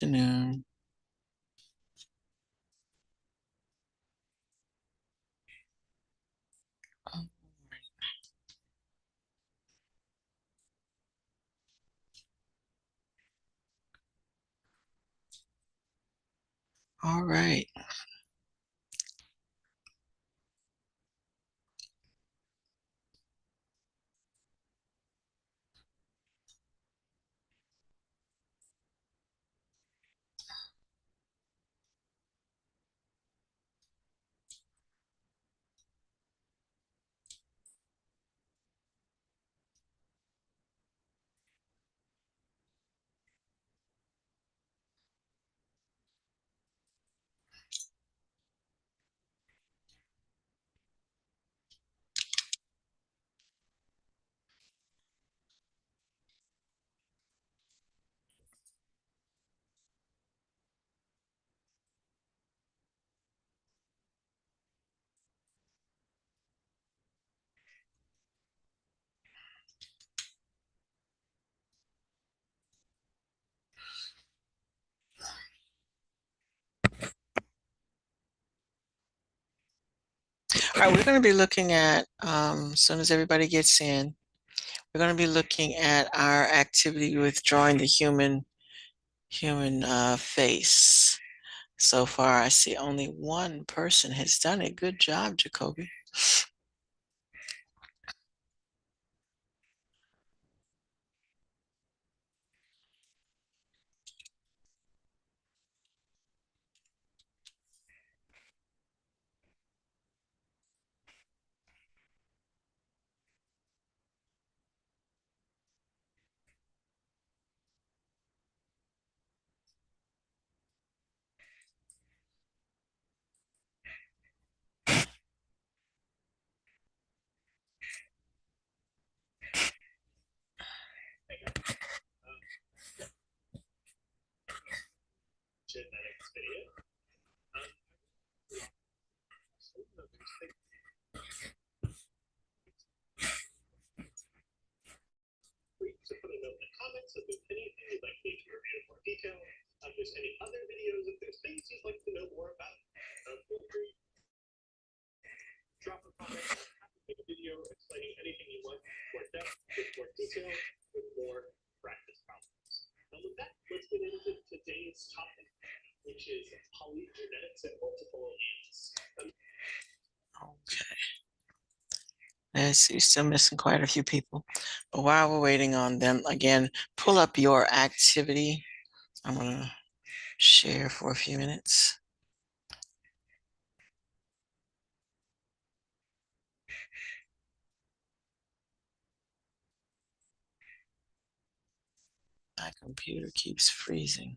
Afternoon. All right. All right, we're going to be looking at, as soon as everybody gets in, we're going to be looking at our activity with drawing the human face. So far, I see only one person has done it. Good job, Jacoby. Okay. Let's see, still missing quite a few people. But while we're waiting on them, again, pull up your activity. I'm going to share for a few minutes. My computer keeps freezing.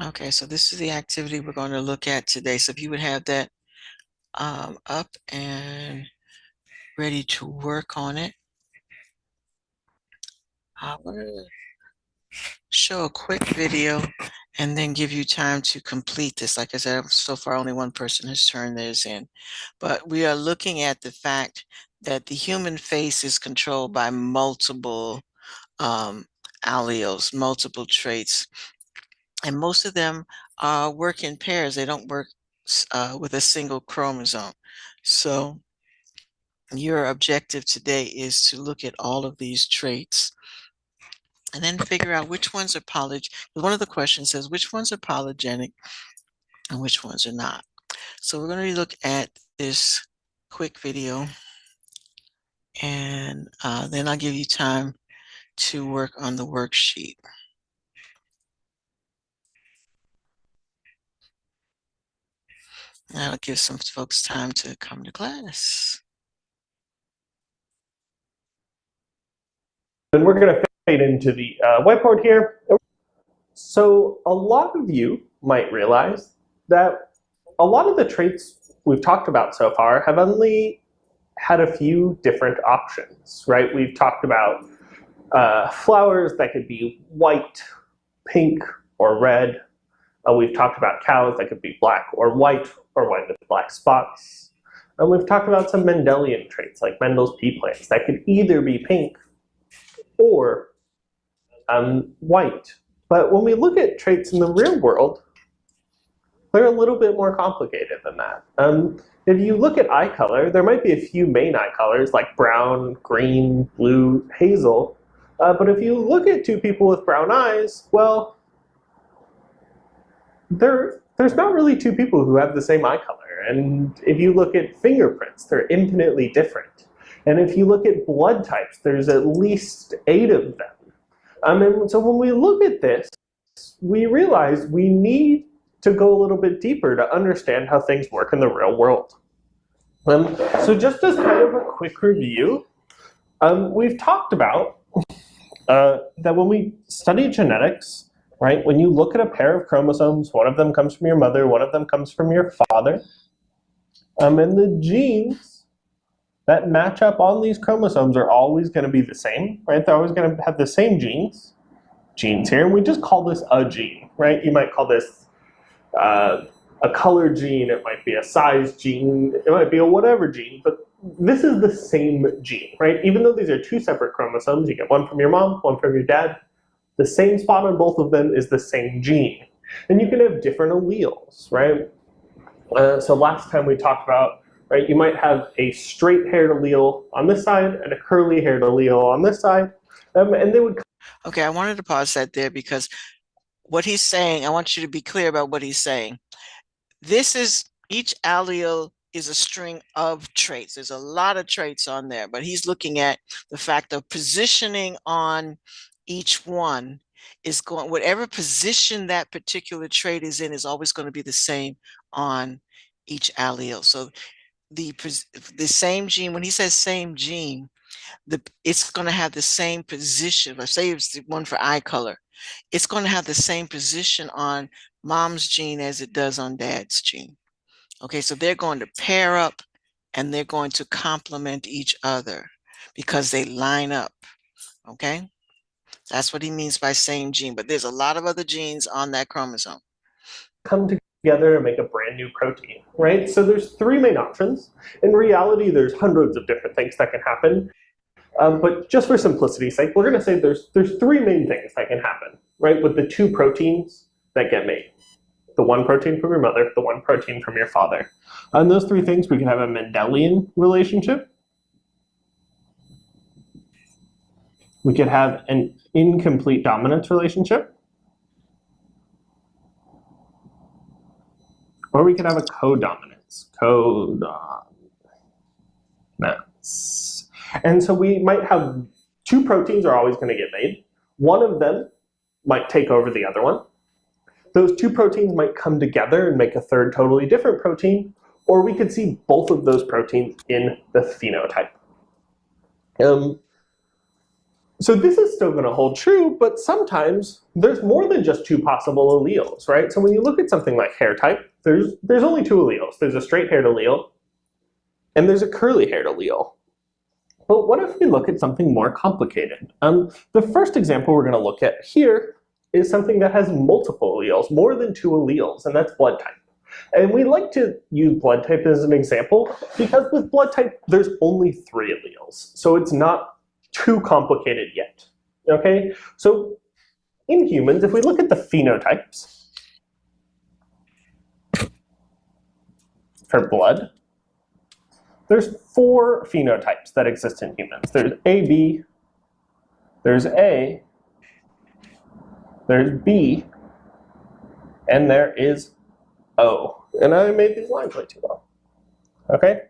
Okay, so this is the activity we're going to look at today. So if you would have that up and ready to work on it. I'm going to show a quick video and then give you time to complete this. Like I said, so far only one person has turned theirs in. But we are looking at the fact that the human face is controlled by multiple alleles, multiple traits. And most of them work in pairs. They don't work with a single chromosome. So your objective today is to look at all of these traits and then figure out which ones are polygenic. One of the questions says which ones are polygenic and which ones are not. So we're going to look at this quick video and then I'll give you time to work on the worksheet. That'll give some folks time to come to class. And we're going to fade into the whiteboard here. So a lot of you might realize that a lot of the traits we've talked about so far have only had a few different options, right? We've talked about flowers that could be white, pink, or red. We've talked about cows that could be black or white with black spots. And we've talked about some Mendelian traits like Mendel's pea plants that could either be pink or white. But when we look at traits in the real world, they're a little bit more complicated than that. If you look at eye color, there might be a few main eye colors like brown, green, blue, hazel. But if you look at two people with brown eyes, well, there's not really two people who have the same eye color. And if you look at fingerprints, they're infinitely different. And if you look at blood types, there's at least 8 of them. And so when we look at this, we realize we need to go a little bit deeper to understand how things work in the real world. So just as kind of a quick review, we've talked about that when we study genetics, right, when you look at a pair of chromosomes, one of them comes from your mother, one of them comes from your father, and the genes that match up on these chromosomes are always going to be the same, right? They're always going to have the same genes here, and we just call this a gene, right? You might call this a color gene, it might be a size gene, it might be a whatever gene, but this is the same gene, right? Even though these are 2 separate chromosomes, you get one from your mom, one from your dad, the same spot on both of them is the same gene. And you can have different alleles, right? So last time we talked about, right, you might have a straight-haired allele on this side and a curly-haired allele on this side, and they would... Okay, I wanted to pause that there because what he's saying, I want you to be clear about what he's saying. This is, each allele is a string of traits. There's a lot of traits on there, but he's looking at the fact of positioning on each one is going, whatever position that particular trait is in is always going to be the same on each allele. So the same gene, when he says same gene, it's going to have the same position. Let's say it's the one for eye color. It's going to have the same position on mom's gene as it does on dad's gene. Okay, so they're going to pair up and they're going to complement each other because they line up. Okay, that's what he means by same gene, but there's a lot of other genes on that chromosome. Come together and make a brand new protein, right? So there's 3 main options. In reality, there's hundreds of different things that can happen. But just for simplicity's sake, we're going to say there's 3 main things that can happen, right, with the 2 proteins that get made. The 1 protein from your mother, the 1 protein from your father. And those 3 things, we can have a Mendelian relationship. We could have an incomplete dominance relationship. Or we could have a codominance. Codominance. And so we might have 2 proteins are always going to get made. One of them might take over the other one. Those 2 proteins might come together and make a third totally different protein, or we could see both of those proteins in the phenotype. So this is still going to hold true, but sometimes there's more than just 2 possible alleles, right? So when you look at something like hair type, there's only 2 alleles. There's a straight-haired allele, and there's a curly-haired allele. But what if we look at something more complicated? The first example we're going to look at here is something that has multiple alleles, more than 2 alleles, and that's blood type. And we like to use blood type as an example because with blood type, there's only 3 alleles. So it's not too complicated yet, okay? So in humans, if we look at the phenotypes for blood, there's 4 phenotypes that exist in humans. There's AB, there's A, there's B, and there is O. And I made these lines way too long. Okay?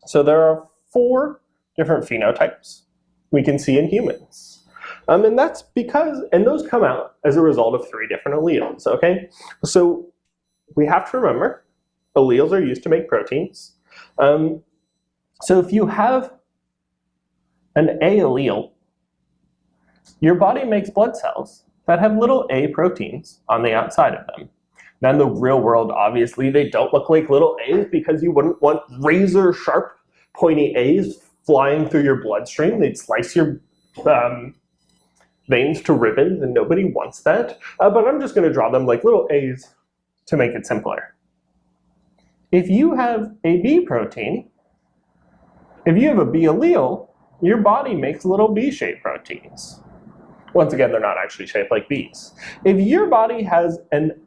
So there are 4 different phenotypes we can see in humans. And that's because, and those come out as a result of 3 different alleles, okay? So we have to remember, alleles are used to make proteins. So if you have an A allele, your body makes blood cells that have little A proteins on the outside of them. Now in the real world, obviously, they don't look like little A's because you wouldn't want razor sharp pointy A's flying through your bloodstream. They'd slice your veins to ribbons, and nobody wants that. But I'm just going to draw them like little A's to make it simpler. If you have a B protein, if you have a B allele, your body makes little B-shaped proteins. Once again, they're not actually shaped like B's. If your body has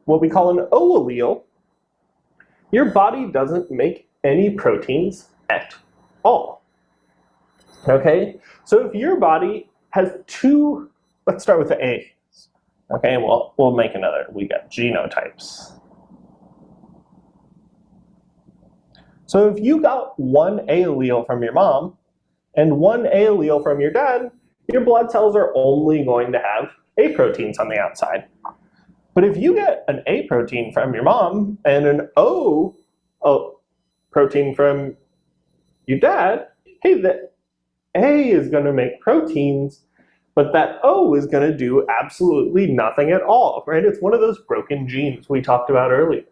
what we call an O allele, your body doesn't make any proteins at all. Okay? So if your body has two, let's start with the A's. Okay, well, we'll make another. We got genotypes. So if you got one A allele from your mom and one A allele from your dad, your blood cells are only going to have A proteins on the outside. But if you get an A protein from your mom and an O protein from your dad, hey, the A is going to make proteins, but that O is going to do absolutely nothing at all, right? It's one of those broken genes we talked about earlier.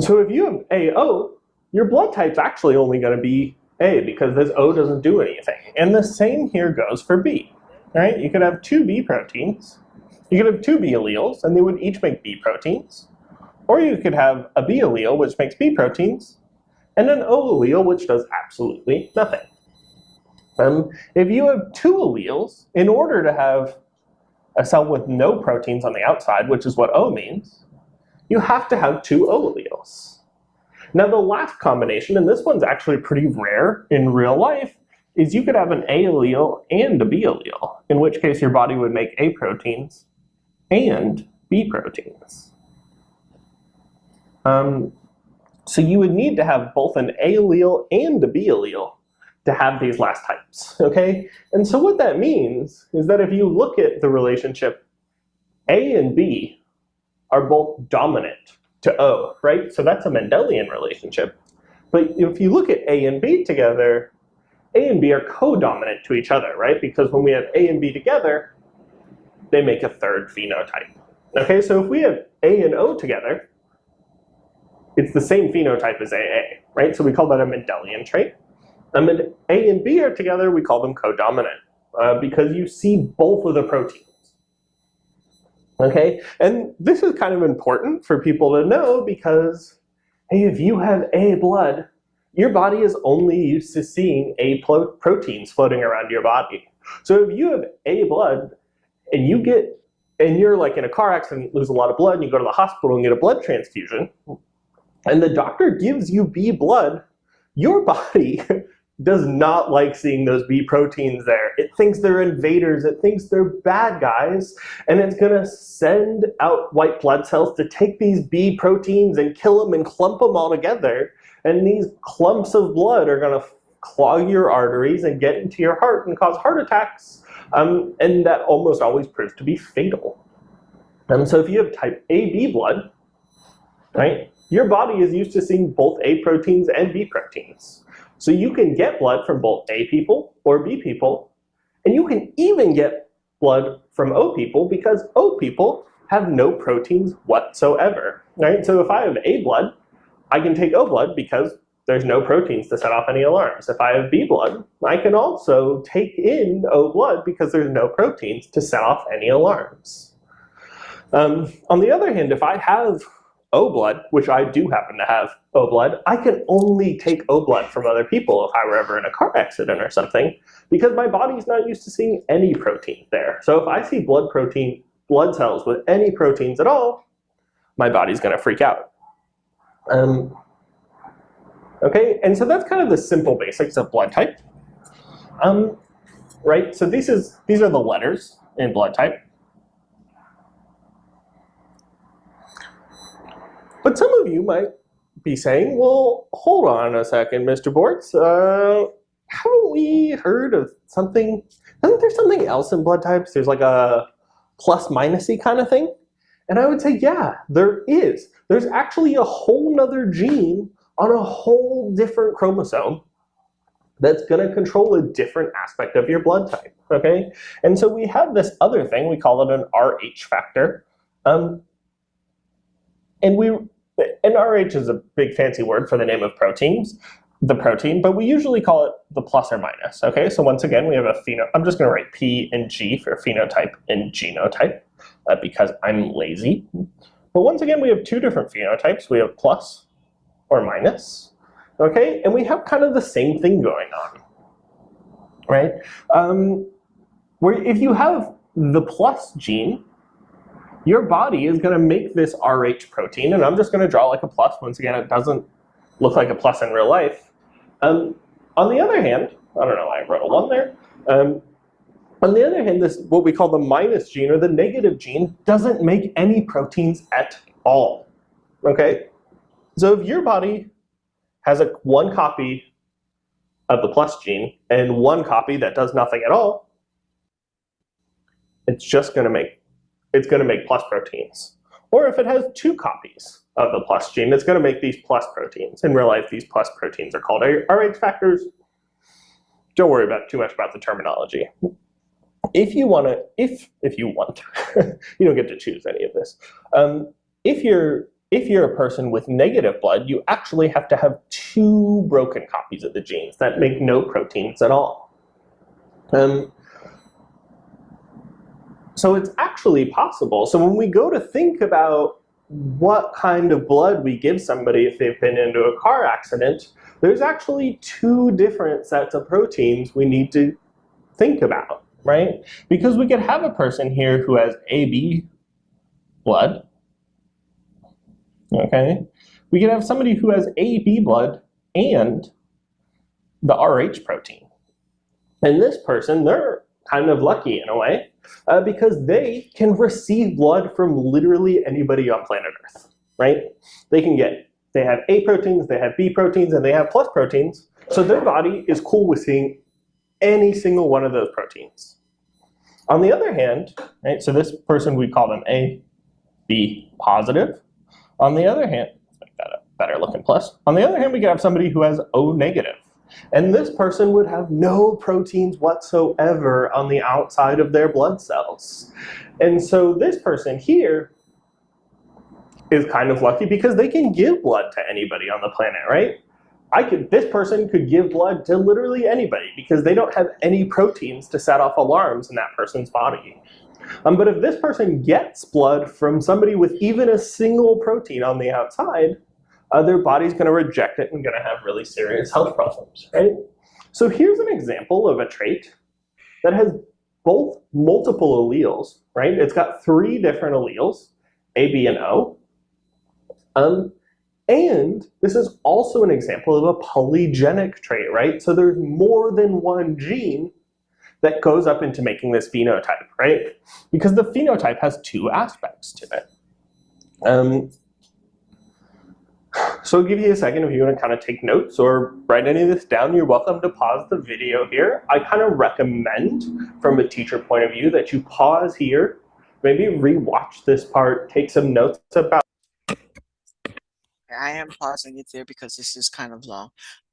So if you have AO, your blood type's actually only going to be A because this O doesn't do anything. And the same here goes for B, right? You could have two B proteins, you could have two B alleles, and they would each make B proteins. Or you could have a B allele, which makes B proteins, and an O allele, which does absolutely nothing. If you have two alleles, in order to have a cell with no proteins on the outside, which is what O means, you have to have two O alleles. Now the last combination, and this one's actually pretty rare in real life, is you could have an A allele and a B allele, in which case your body would make A proteins and B proteins. So you would need to have both an A allele and a B allele to have these last types, okay? And so what that means is that if you look at the relationship, A and B are both dominant to O, right? So that's a Mendelian relationship. But if you look at A and B together, A and B are co-dominant to each other, right? Because when we have A and B together, they make a third phenotype. Okay, so if we have A and O together, it's the same phenotype as AA, right? So we call that a Mendelian trait. And when A and B are together, we call them co-dominant because you see both of the proteins. Okay, and this is kind of important for people to know because, hey, if you have A blood, your body is only used to seeing A proteins floating around your body. So if you have A blood and you're like in a car accident, lose a lot of blood, and you go to the hospital and get a blood transfusion, and the doctor gives you B blood, your body does not like seeing those B proteins there. It thinks they're invaders, it thinks they're bad guys, and it's gonna send out white blood cells to take these B proteins and kill them and clump them all together. And these clumps of blood are gonna clog your arteries and get into your heart and cause heart attacks. And that almost always proves to be fatal. So if you have type AB blood, right, your body is used to seeing both A proteins and B proteins. So you can get blood from both A people or B people, and you can even get blood from O people because O people have no proteins whatsoever, right? So if I have A blood, I can take O blood because there's no proteins to set off any alarms. If I have B blood, I can also take in O blood because there's no proteins to set off any alarms. On the other hand, if I have O blood, which I do happen to have O blood, I can only take O blood from other people if I were ever in a car accident or something, because my body's not used to seeing any protein there. So if I see blood cells with any proteins at all, my body's gonna freak out. Okay, and so that's kind of the simple basics of blood type. Right, so these are the letters in blood type. But some of you might be saying, well, hold on a second, Mr. Bortz. Haven't we heard of something? Isn't there something else in blood types? There's like a plus-minus-y kind of thing? And I would say, yeah, there is. There's actually a whole nother gene on a whole different chromosome that's going to control a different aspect of your blood type, okay? And so we have this other thing, we call it an Rh factor. And Rh is a big fancy word for the name of proteins, the protein, but we usually call it the plus or minus. Okay, so once again, we have a I'm just going to write P and G for phenotype and genotype because I'm lazy. But once again, we have two different phenotypes. We have plus or minus. Okay, and we have kind of the same thing going on, right? Where if you have the plus gene, your body is going to make this Rh protein, and I'm just going to draw like a plus. Once again, it doesn't look like a plus in real life. On the other hand, I don't know why I wrote a 1 there. On the other hand, this what we call the minus gene or the negative gene doesn't make any proteins at all. Okay? So if your body has one copy of the plus gene and one copy that does nothing at all, it's going to make plus proteins. Or if it has two copies of the plus gene, it's going to make these plus proteins. In real life, these plus proteins are called Rh factors. Don't worry too much about the terminology. If you want, you don't get to choose any of this. If you're a person with negative blood, you actually have to have two broken copies of the genes that make no proteins at all. So it's actually possible. So when we go to think about what kind of blood we give somebody if they've been into a car accident, there's actually two different sets of proteins we need to think about, right? Because we could have a person here who has AB blood, okay? We could have somebody who has AB blood and the Rh protein. And this person, they're kind of lucky in a way, because they can receive blood from literally anybody on planet Earth, right? They have A proteins, they have B proteins, and they have plus proteins. So their body is cool with seeing any single one of those proteins. On the other hand, right, so this person, we call them A, B positive. On the other hand, let's make that a better looking plus. On the other hand, we could have somebody who has O negative. And this person would have no proteins whatsoever on the outside of their blood cells. And so this person here is kind of lucky because they can give blood to anybody on the planet, right? This person could give blood to literally anybody because they don't have any proteins to set off alarms in that person's body. But if this person gets blood from somebody with even a single protein on the outside, their body's going to reject it and going to have really serious health problems, right? So here's an example of a trait that has both multiple alleles, right? It's got 3 different alleles, A, B, and O. And this is also an example of a polygenic trait, right? So there's more than one gene that goes up into making this phenotype, right? Because the phenotype has 2 aspects to it. So I'll give you a second if you want to kind of take notes or write any of this down. You're welcome to pause the video here. I kind of recommend, from a teacher point of view, that you pause here, maybe rewatch this part, take some notes about. I am pausing it there because this is kind of long,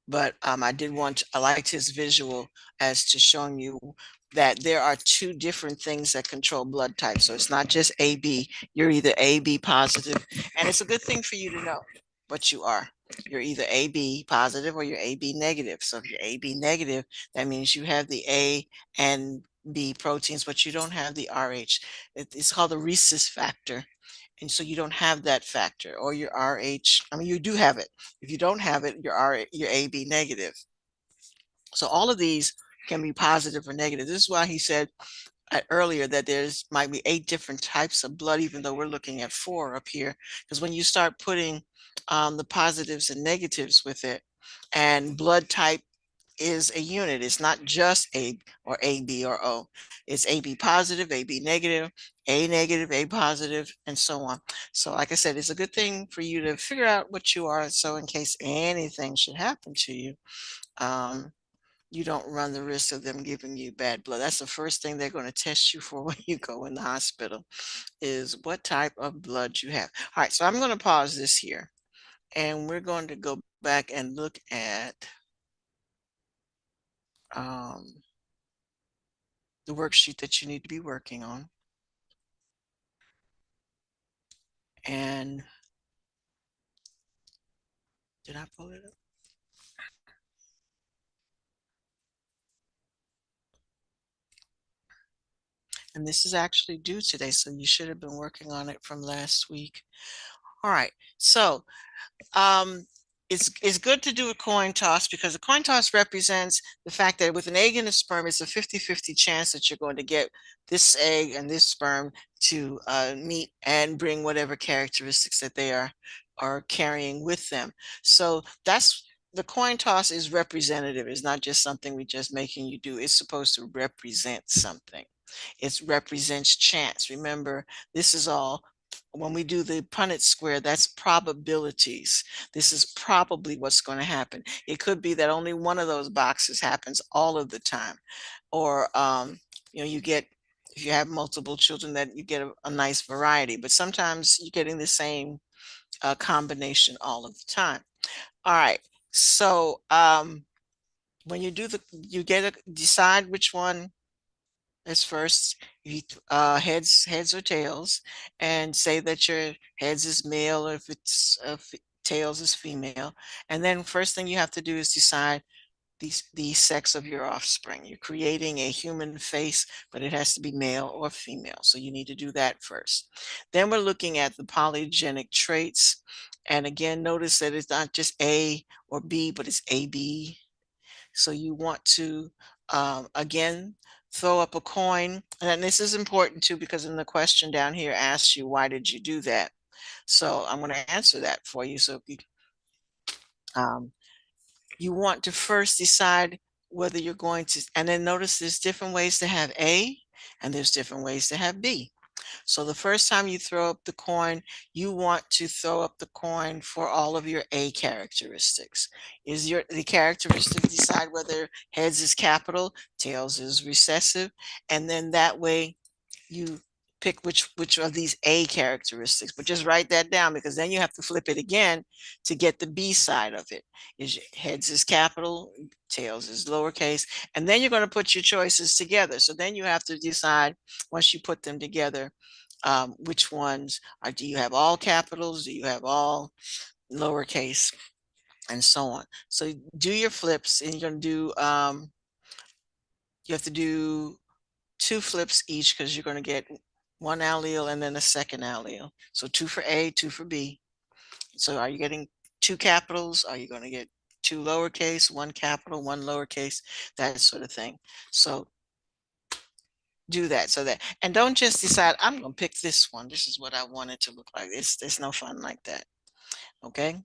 but I liked his visual as to showing you that there are 2 different things that control blood types. So it's not just AB. You're either AB positive, and it's a good thing for you to know what you are. You're either AB positive or you're AB negative. So if you're AB negative, that means you have the A and B proteins, but you don't have the Rh. It's called the rhesus factor. And so you don't have that factor, or your Rh. I mean, you do have it. If you don't have it, you're AB negative. So all of these can be positive or negative. This is why he said earlier that there's might be 8 different types of blood, even though we're looking at 4 up here. Because when you start putting the positives and negatives with it, and blood type is a unit. It's not just A or AB or O. It's AB positive, AB negative, A positive, and so on. So like I said, it's a good thing for you to figure out what you are. So in case anything should happen to you, you don't run the risk of them giving you bad blood. That's the first thing they're going to test you for when you go in the hospital, is what type of blood you have. All right, so I'm going to pause this here, and we're going to go back and look at the worksheet that you need to be working on. And did I pull it up? And this is actually due today, so you should have been working on it from last week. All right, so it's good to do a coin toss because a coin toss represents the fact that with an egg and a sperm, it's a 50-50 chance that you're going to get this egg and this sperm to meet and bring whatever characteristics that they are carrying with them. So that's the coin toss is representative. It's not just something we just making you do. It's supposed to represent something. It represents chance. Remember, this is all when we do the Punnett square, that's probabilities. This is probably what's going to happen. It could be that only one of those boxes happens all of the time. Or, you get, if you have multiple children, that you get a nice variety, but sometimes you're getting the same combination all of the time. All right. So when you do you decide which one is first. You heads or tails, and say that your heads is male, or if it's tails is female. And then first thing you have to do is decide the sex of your offspring. You're creating a human face, but it has to be male or female. So you need to do that first. Then we're looking at the polygenic traits. And again, notice that it's not just A or B, but it's AB. So you want to, again, throw up a coin. And this is important too, because in the question down here asks you, why did you do that? So I'm going to answer that for you. So um, you want to first decide whether you're going to, and then notice there's different ways to have A and there's different ways to have B. So the first time you throw up the coin, you want to throw up the coin for all of your A characteristics. Is the characteristic decide whether heads is capital, tails is recessive, and then that way you pick which of these A characteristics. But just write that down, because then you have to flip it again to get the B side of it. Is heads is capital, tails is lowercase, and then you're going to put your choices together. So then you have to decide, once you put them together, which ones do you have all capitals, do you have all lowercase, and so on. So do your flips, and you're going to do you have to do 2 flips each, because you're going to get one allele and then a second allele. So 2 for A, 2 for B. So are you getting 2 capitals? Are you going to get 2 lowercase, 1 capital, 1 lowercase, that sort of thing? So do that. So that, and don't just decide, I'm going to pick this one. This is what I want it to look like. There's no fun like that. Okay.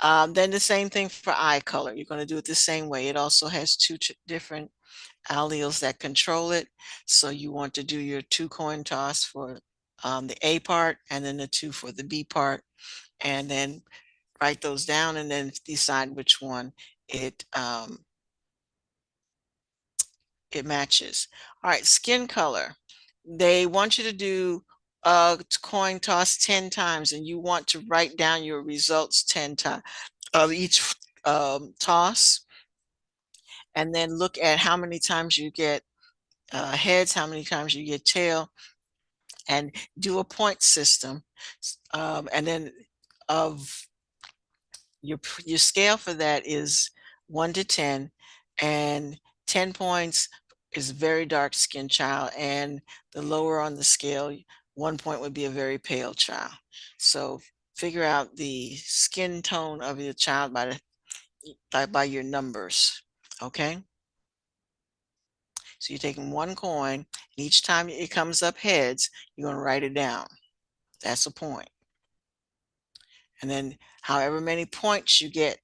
Then the same thing for eye color. You're going to do it the same way. It also has 2 different alleles that control it. So you want to do your 2 coin toss for the A part, and then the 2 for the B part, and then write those down, and then decide which one it it matches. All right, skin color. They want you to do a coin toss 10 times, and you want to write down your results 10 times of each toss, and then look at how many times you get heads, how many times you get tail, and do a point system. And then of your scale for that is 1 to 10, and 10 points is a very dark skinned child, and the lower on the scale, 1 point would be a very pale child. So figure out the skin tone of your child by your numbers. Okay. So you're taking 1 coin, and each time it comes up heads, you're going to write it down. That's a point. And then however many points you get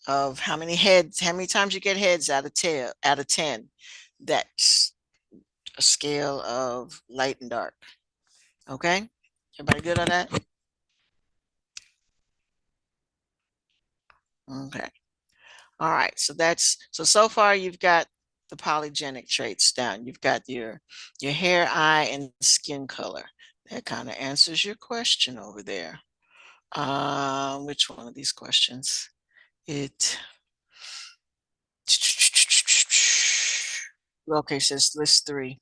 of how many times you get heads out of 10, that's a scale of light and dark. Okay? Everybody good on that? Okay. All right. So far you've got the polygenic traits down. You've got your hair, eye, and skin color. That kind of answers your question over there. Which one of these questions? Okay, says list 3.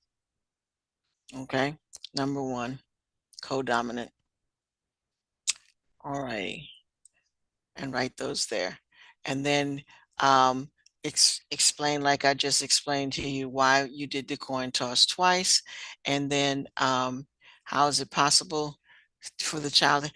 Okay, number 1, codominant. All right, and write those there. And then explain, like I just explained to you, why you did the coin toss twice, and then how is it possible for the child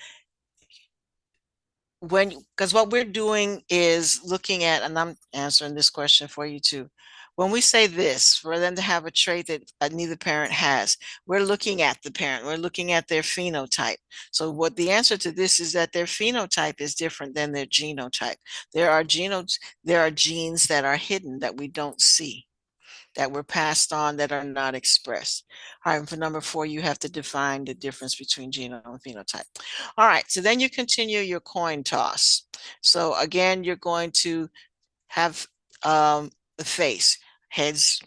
when, because what we're doing is looking at, and I'm answering this question for you too. When we say this, for them to have a trait that neither parent has, we're looking at the parent, we're looking at their phenotype. So what the answer to this is that their phenotype is different than their genotype. There are there are genes that are hidden that we don't see, that were passed on, that are not expressed. All right, and for number 4, you have to define the difference between genome and phenotype. All right, so then you continue your coin toss. So again, you're going to have the face, heads,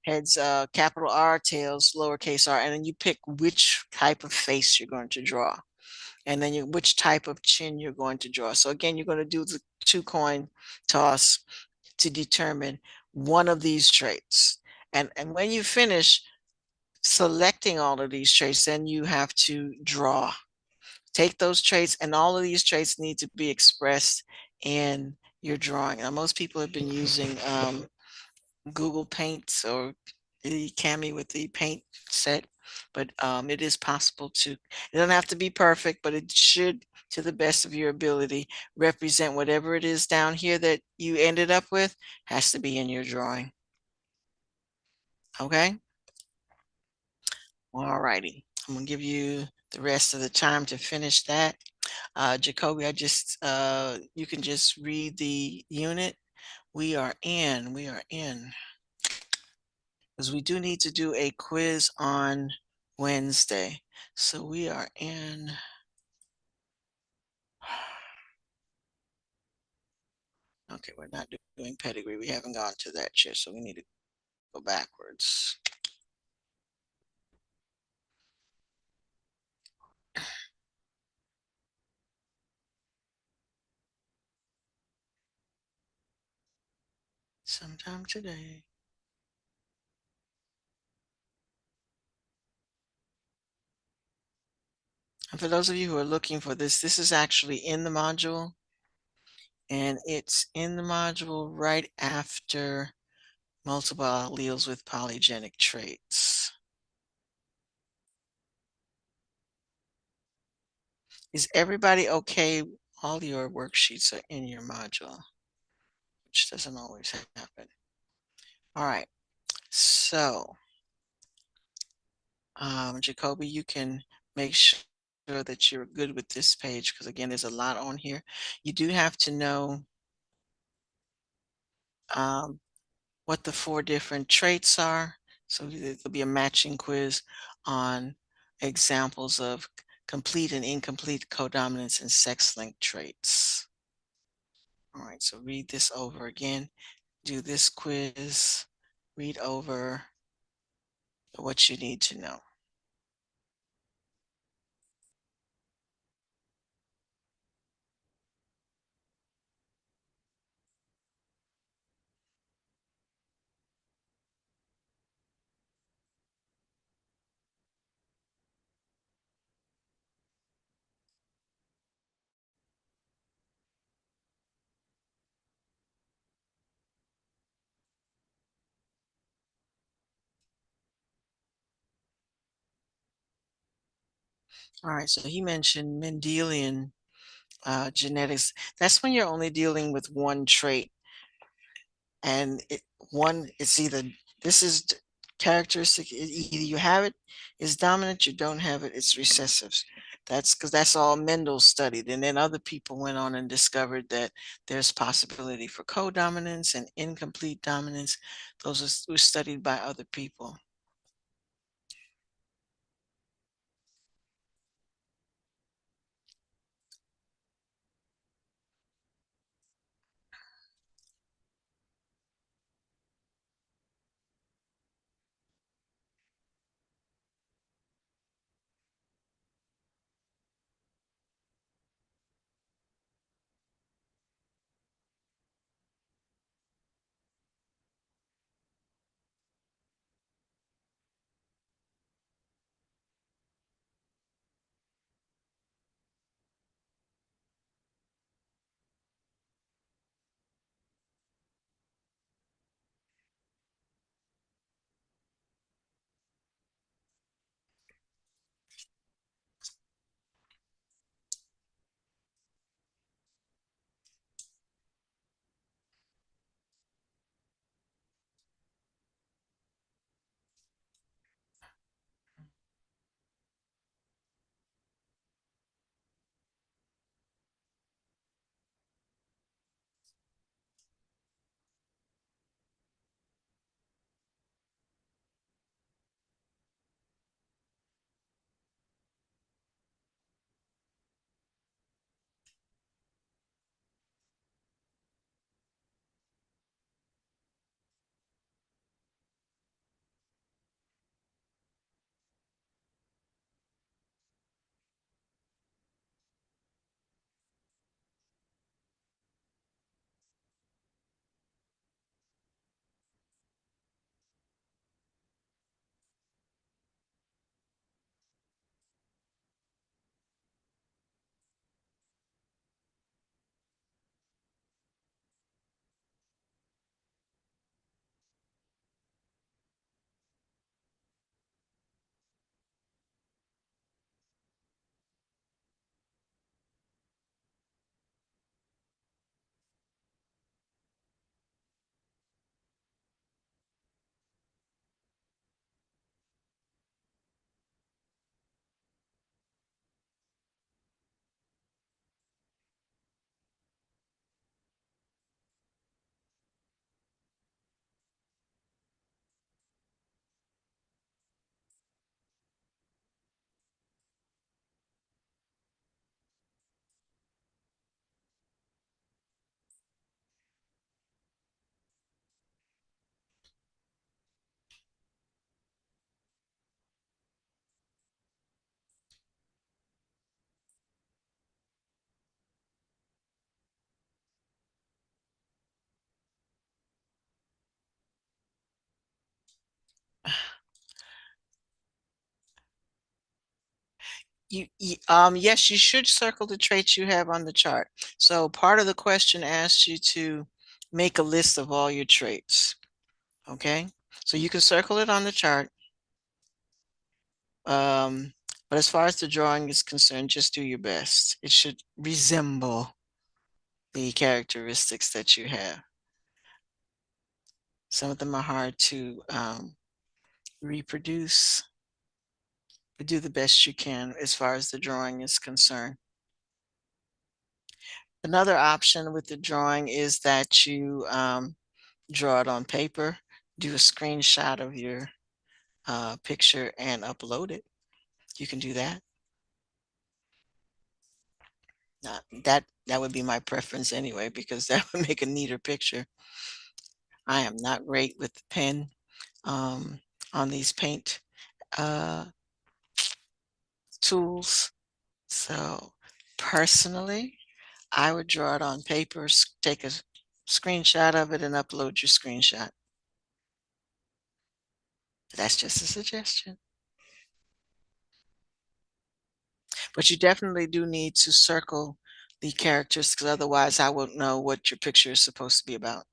capital R, tails, lowercase r, and then you pick which type of face you're going to draw. And then which type of chin you're going to draw. So again, you're going to do the 2-coin toss to determine one of these traits. And when you finish selecting all of these traits, then you have to draw. Take those traits, and all of these traits need to be expressed in your drawing. Now, most people have been using Google Paints or the Cami with the paint set, but it is possible to, it doesn't have to be perfect, but it should, to the best of your ability, represent whatever it is down here that you ended up with, has to be in your drawing. Okay? All righty. I'm gonna give you the rest of the time to finish that. Jacoby, you can just read the unit. We are in. Because we do need to do a quiz on Wednesday. So we are in. Okay, we're not doing pedigree. We haven't gone to that yet, so we need to go backwards. Sometime today. And for those of you who are looking for this, this is actually in the module. And it's in the module right after multiple alleles with polygenic traits. Is everybody okay? All your worksheets are in your module, which doesn't always happen. All right, so Jacoby, you can make sure that you're good with this page, because again, there's a lot on here. You do have to know what the 4 different traits are. So there'll be a matching quiz on examples of complete and incomplete codominance and sex-linked traits. All right, so read this over again, do this quiz, read over what you need to know. All right, so he mentioned Mendelian genetics. That's when you're only dealing with one trait, and it's either this is characteristic, either you have it, it's dominant, you don't have it, it's recessive. That's because that's all Mendel studied, and then other people went on and discovered that there's possibility for codominance and incomplete dominance. Those were studied by other people. Yes, you should circle the traits you have on the chart. So part of the question asks you to make a list of all your traits. Okay, so you can circle it on the chart. Um, but as far as the drawing is concerned, just do your best. It should resemble the characteristics that you have. Some of them are hard to reproduce, but do the best you can as far as the drawing is concerned. Another option with the drawing is that you draw it on paper, do a screenshot of your picture and upload it. You can do that. That would be my preference anyway, because that would make a neater picture. I am not great with the pen um, on these paint uh, tools. So personally, I would draw it on paper, take a screenshot of it and upload your screenshot. That's just a suggestion. But you definitely do need to circle the characters because otherwise I won't know what your picture is supposed to be about.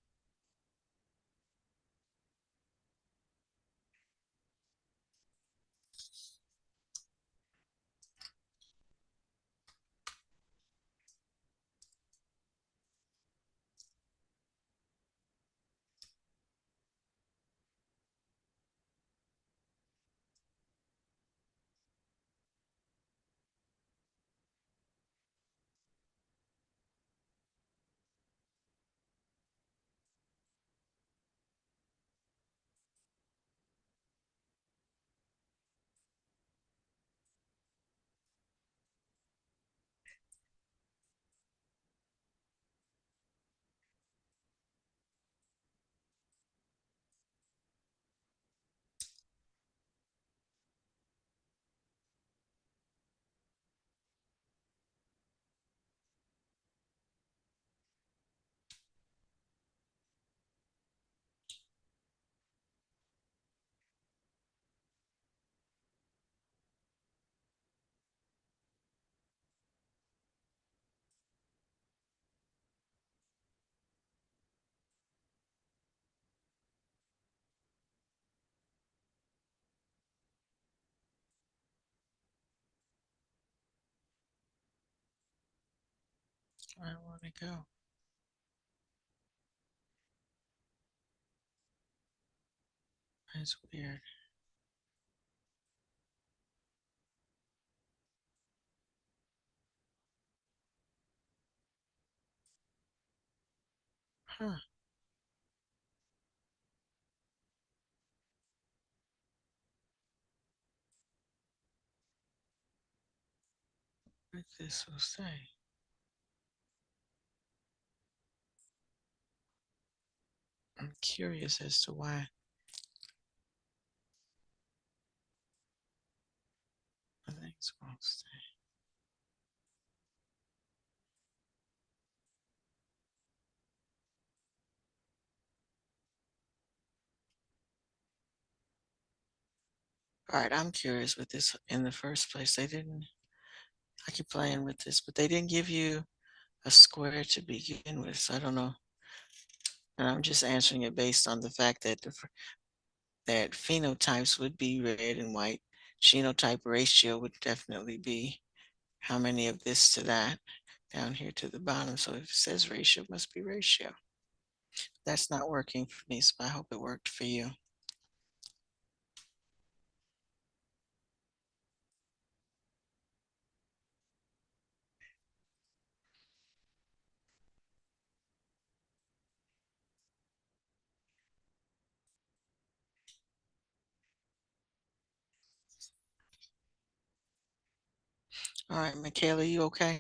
I want to go. That's weird. Huh. What this will say. I'm curious as to why the things won't stay. All right, I'm curious with this in the first place. They didn't, I keep playing with this, but they didn't give you a square to begin with. So I don't know. And I'm just answering it based on the fact that that phenotypes would be red and white. Genotype ratio would definitely be how many of this to that down here to the bottom. So if it says ratio, it must be ratio. That's not working for me, so I hope it worked for you. All right, Michaela, you okay?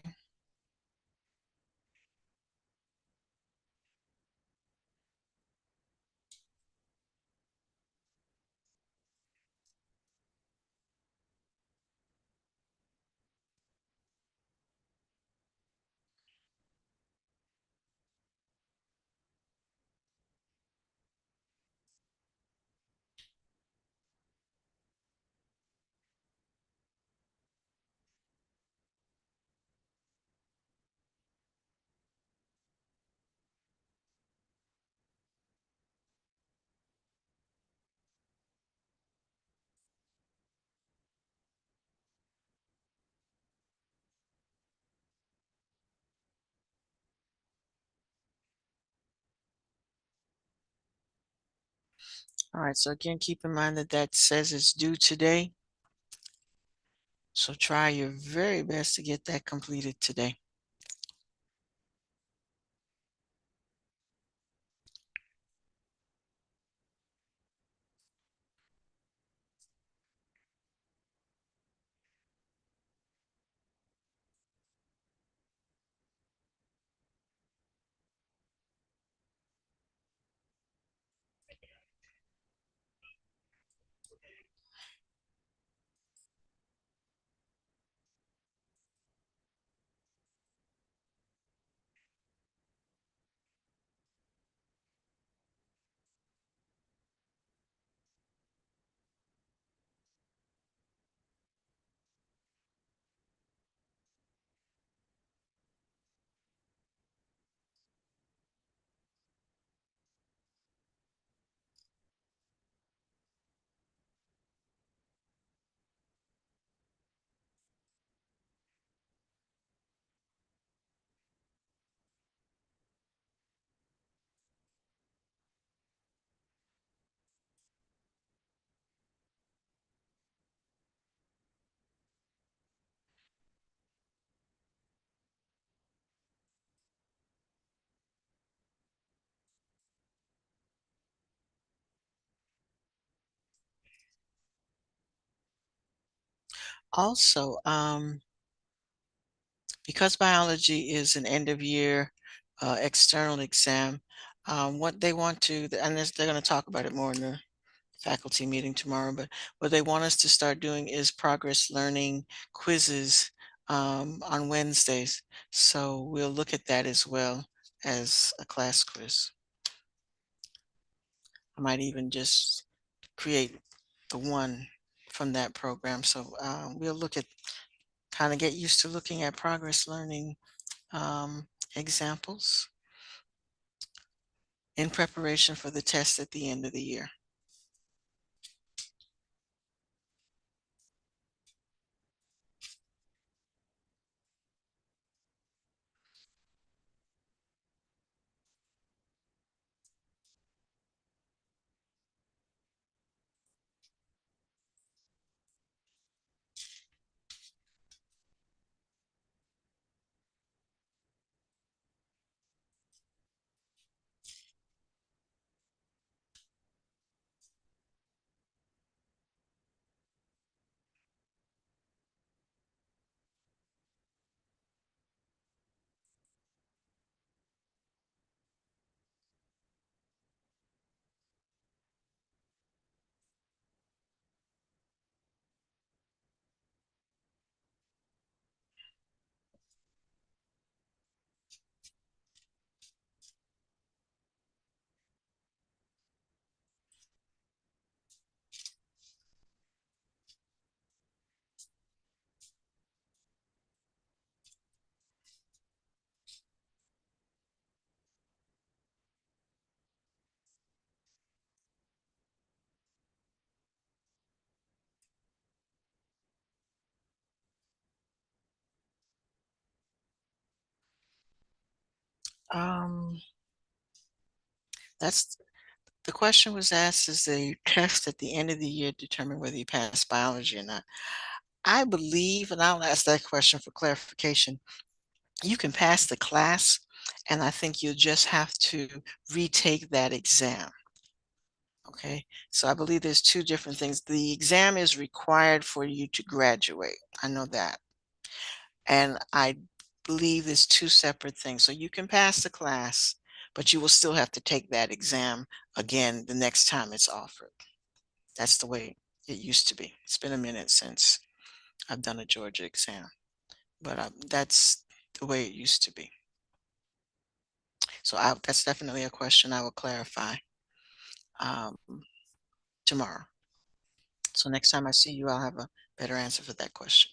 All right, so again, keep in mind that that says it's due today. So try your very best to get that completed today. Also, because biology is an end of year external exam, what they want to, and they're going to talk about it more in the faculty meeting tomorrow, but what they want us to start doing is progress learning quizzes on Wednesdays. So we'll look at that as well as a class quiz. I might even just create the one from that program. So we'll look at kind of get used to looking at progress learning examples in preparation for the test at the end of the year. Um, that's the question was asked, is the test at the end of the year determine whether you pass biology or not? I believe, and I'll ask that question for clarification, you can pass the class, and I think you'll just have to retake that exam. Okay, so I believe there's two different things. The exam is required for you to graduate. I know that. And I believe there's two separate things. So you can pass the class, but you will still have to take that exam again the next time it's offered. That's the way it used to be. It's been a minute since I've done a Georgia exam, but that's the way it used to be. So that's definitely a question I will clarify um, tomorrow. So next time I see you, I'll have a better answer for that question.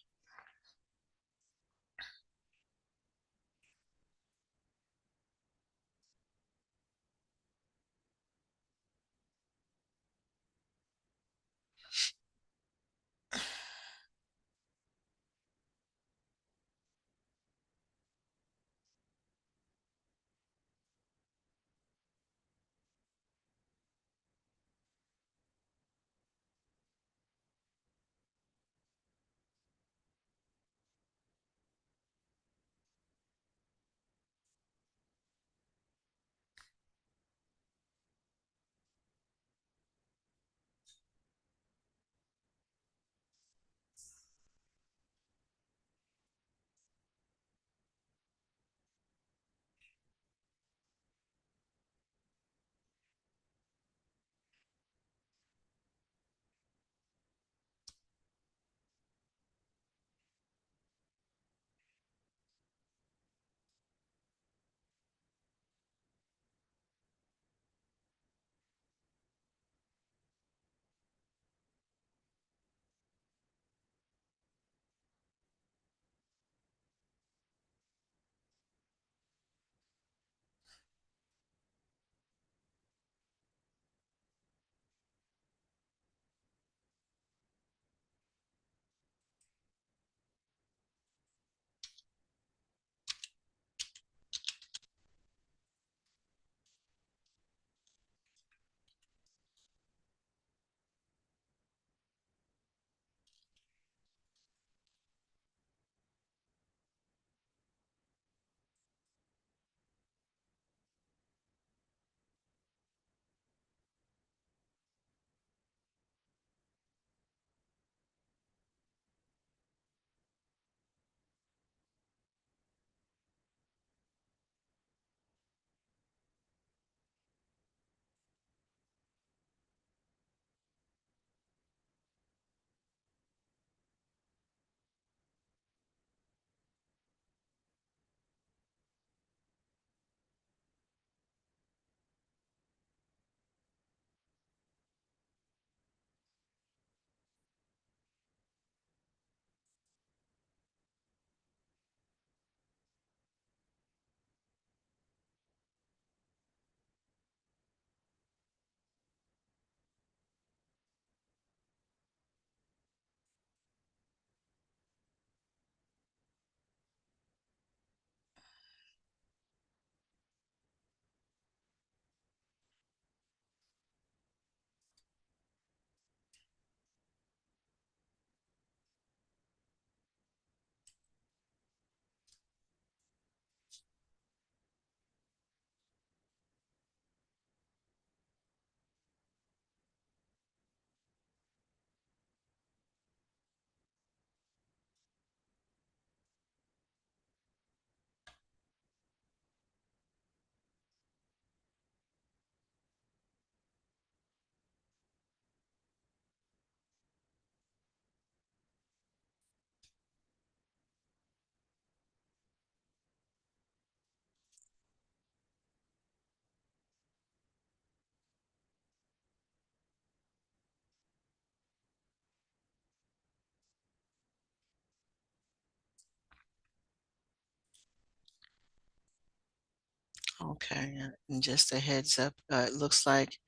Okay, and just a heads up, it looks like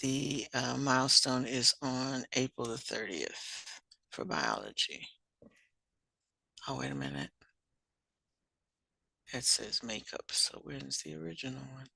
the milestone is on April the 30th for biology. Oh, wait a minute. It says makeup, so where's the original one?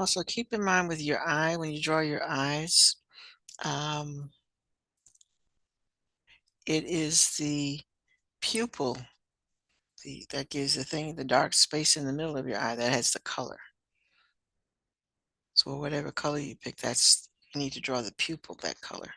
Also, keep in mind with your eye, when you draw your eyes, um, it is the pupil that gives the thing the dark space in the middle of your eye that has the color. So whatever color you pick, that's you need to draw the pupil that color.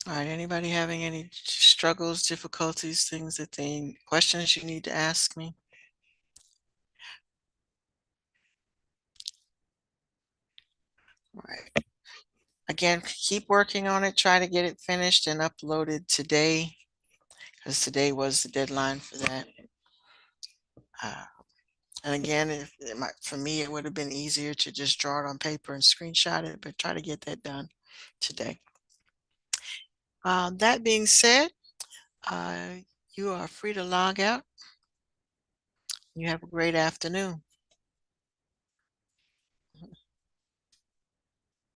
All right, anybody having any struggles, difficulties, things that they, questions you need to ask me? All right. Again, keep working on it. Try to get it finished and uploaded today, because today was the deadline for that. Uh, and again, if it might, for me, it would have been easier to just draw it on paper and screenshot it, but try to get that done today. That being said, uh, you are free to log out. You have a great afternoon.